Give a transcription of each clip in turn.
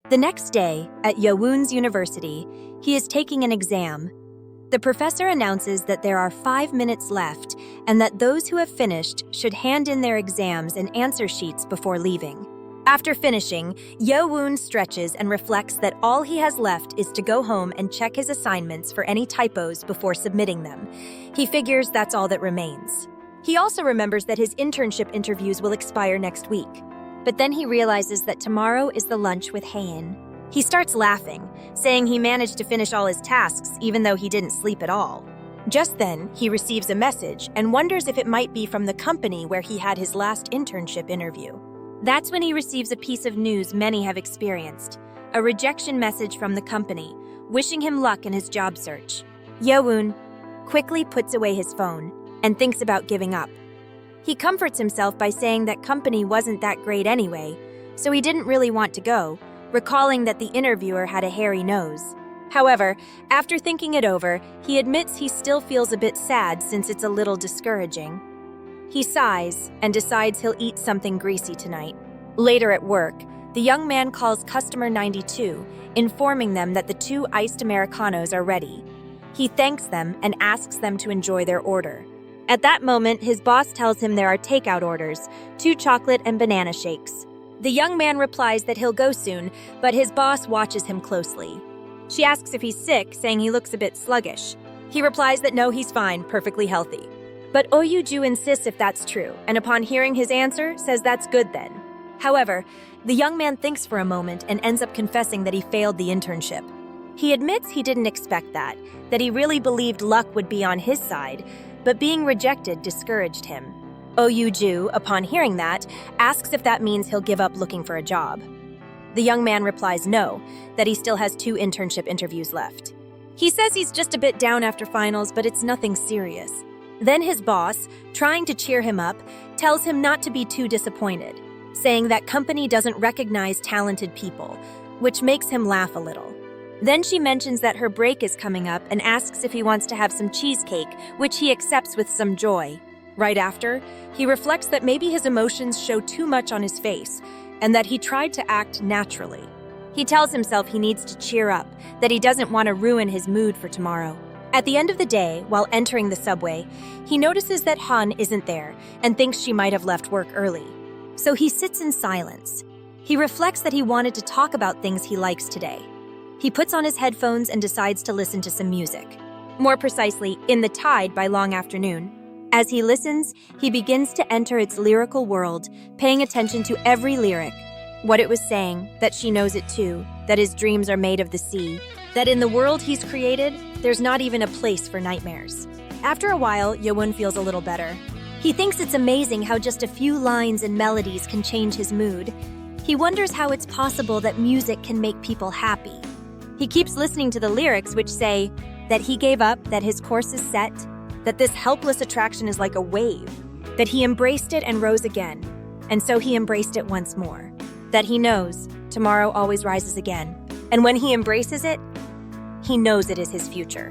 The next day, at Yeowon's university, he is taking an exam. The professor announces that there are 5 minutes left and that those who have finished should hand in their exams and answer sheets before leaving. After finishing, Yeowon stretches and reflects that all he has left is to go home and check his assignments for any typos before submitting them. He figures that's all that remains. He also remembers that his internship interviews will expire next week. But then he realizes that tomorrow is the lunch with Haein. He starts laughing, saying he managed to finish all his tasks even though he didn't sleep at all. Just then, he receives a message and wonders if it might be from the company where he had his last internship interview. That's when he receives a piece of news many have experienced, a rejection message from the company, wishing him luck in his job search. Yeowon quickly puts away his phone and thinks about giving up. He comforts himself by saying that company wasn't that great anyway, so he didn't really want to go, recalling that the interviewer had a hairy nose. However, after thinking it over, he admits he still feels a bit sad since it's a little discouraging. He sighs and decides he'll eat something greasy tonight. Later at work, the young man calls customer 92, informing them that the 2 iced Americanos are ready. He thanks them and asks them to enjoy their order. At that moment, his boss tells him there are takeout orders, 2 chocolate and banana shakes. The young man replies that he'll go soon, but his boss watches him closely. She asks if he's sick, saying he looks a bit sluggish. He replies that no, he's fine, perfectly healthy. But Oh-Yoo-Ju insists if that's true, and upon hearing his answer, says that's good then. However, the young man thinks for a moment and ends up confessing that he failed the internship. He admits he didn't expect that he really believed luck would be on his side, but being rejected discouraged him. Oh-Yoo-Ju, upon hearing that, asks if that means he'll give up looking for a job. The young man replies no, that he still has 2 internship interviews left. He says he's just a bit down after finals, but it's nothing serious. Then his boss, trying to cheer him up, tells him not to be too disappointed, saying that company doesn't recognize talented people, which makes him laugh a little. Then she mentions that her break is coming up and asks if he wants to have some cheesecake, which he accepts with some joy. Right after, he reflects that maybe his emotions show too much on his face and that he tried to act naturally. He tells himself he needs to cheer up, that he doesn't want to ruin his mood for tomorrow. At the end of the day, while entering the subway, he notices that Han isn't there and thinks she might have left work early. So he sits in silence. He reflects that he wanted to talk about things he likes today. He puts on his headphones and decides to listen to some music. More precisely, In the Tide by Long Afternoon. As he listens, he begins to enter its lyrical world, paying attention to every lyric. What it was saying, that she knows it too, that his dreams are made of the sea, that in the world he's created, there's not even a place for nightmares. After a while, Yeowon feels a little better. He thinks it's amazing how just a few lines and melodies can change his mood. He wonders how it's possible that music can make people happy. He keeps listening to the lyrics which say that he gave up, that his course is set, that this helpless attraction is like a wave, that he embraced it and rose again, and so he embraced it once more, that he knows tomorrow always rises again, and when he embraces it, he knows it is his future.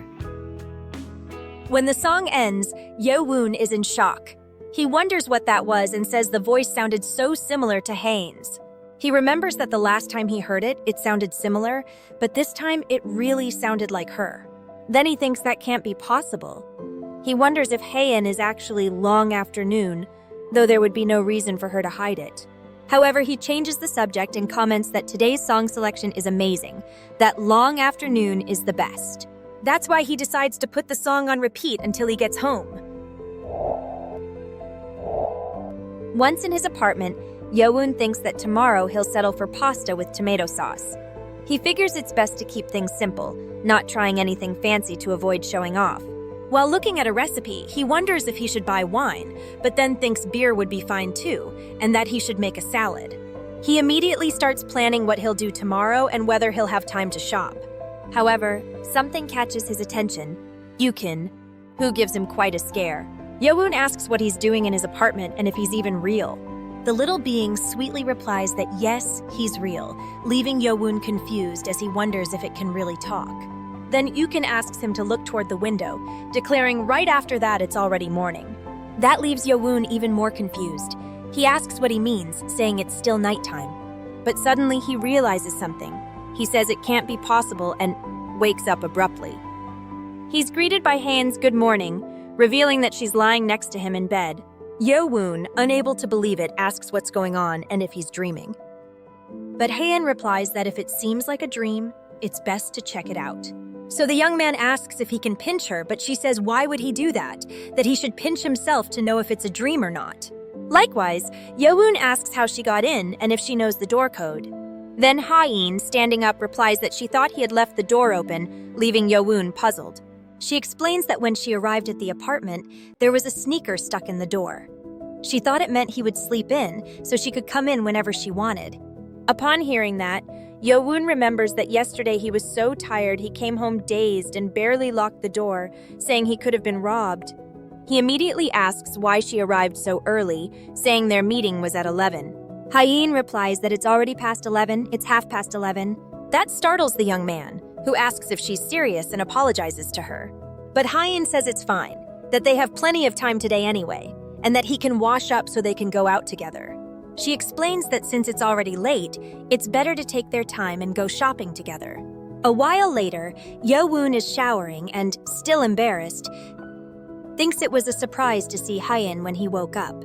When the song ends, Yeowon is in shock. He wonders what that was and says the voice sounded so similar to Haein's. He remembers that the last time he heard it, it sounded similar, but this time it really sounded like her. Then he thinks that can't be possible. He wonders if Haein is actually Long Afternoon, though there would be no reason for her to hide it. However, he changes the subject and comments that today's song selection is amazing, that Long Afternoon is the best. That's why he decides to put the song on repeat until he gets home. Once in his apartment, Yeowon thinks that tomorrow he'll settle for pasta with tomato sauce. He figures it's best to keep things simple, not trying anything fancy to avoid showing off. While looking at a recipe, he wonders if he should buy wine, but then thinks beer would be fine too, and that he should make a salad. He immediately starts planning what he'll do tomorrow and whether he'll have time to shop. However, something catches his attention, Yukin, who gives him quite a scare. Yeowon asks what he's doing in his apartment and if he's even real. The little being sweetly replies that yes, he's real, leaving Yeowon confused as he wonders if it can really talk. Then Yukin asks him to look toward the window, declaring right after that it's already morning. That leaves Yeowon even more confused. He asks what he means, saying it's still nighttime. But suddenly he realizes something. He says it can't be possible and wakes up abruptly. He's greeted by Haeun's good morning, revealing that she's lying next to him in bed. Yeowoon, unable to believe it, asks what's going on and if he's dreaming. But Haeun replies that if it seems like a dream, it's best to check it out. So the young man asks if he can pinch her, but she says why would he do that? That he should pinch himself to know if it's a dream or not. Likewise, Yeowoon asks how she got in and if she knows the door code. Then Haeun, standing up, replies that she thought he had left the door open, leaving Yeowoon puzzled. She explains that when she arrived at the apartment, there was a sneaker stuck in the door. She thought it meant he would sleep in, so she could come in whenever she wanted. Upon hearing that, Yeowoon remembers that yesterday he was so tired he came home dazed and barely locked the door, saying he could have been robbed. He immediately asks why she arrived so early, saying their meeting was at 11. Haeun replies that it's already past 11, it's 11:30. That startles the young man, who asks if she's serious and apologizes to her. But Haeun says it's fine, that they have plenty of time today anyway, and that he can wash up so they can go out together. She explains that since it's already late, it's better to take their time and go shopping together. A while later, Yeowoon is showering and, still embarrassed, thinks it was a surprise to see Haeun when he woke up.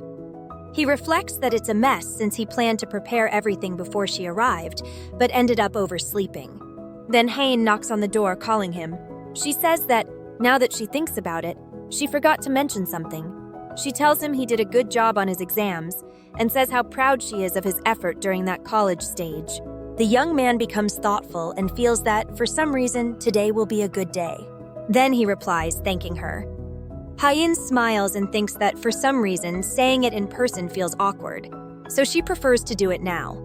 He reflects that it's a mess since he planned to prepare everything before she arrived, but ended up oversleeping. Then Haeun knocks on the door, calling him. She says that, now that she thinks about it, she forgot to mention something. She tells him he did a good job on his exams, and says how proud she is of his effort during that college stage. The young man becomes thoughtful and feels that, for some reason, today will be a good day. Then he replies, thanking her. Haeun smiles and thinks that, for some reason, saying it in person feels awkward, so she prefers to do it now.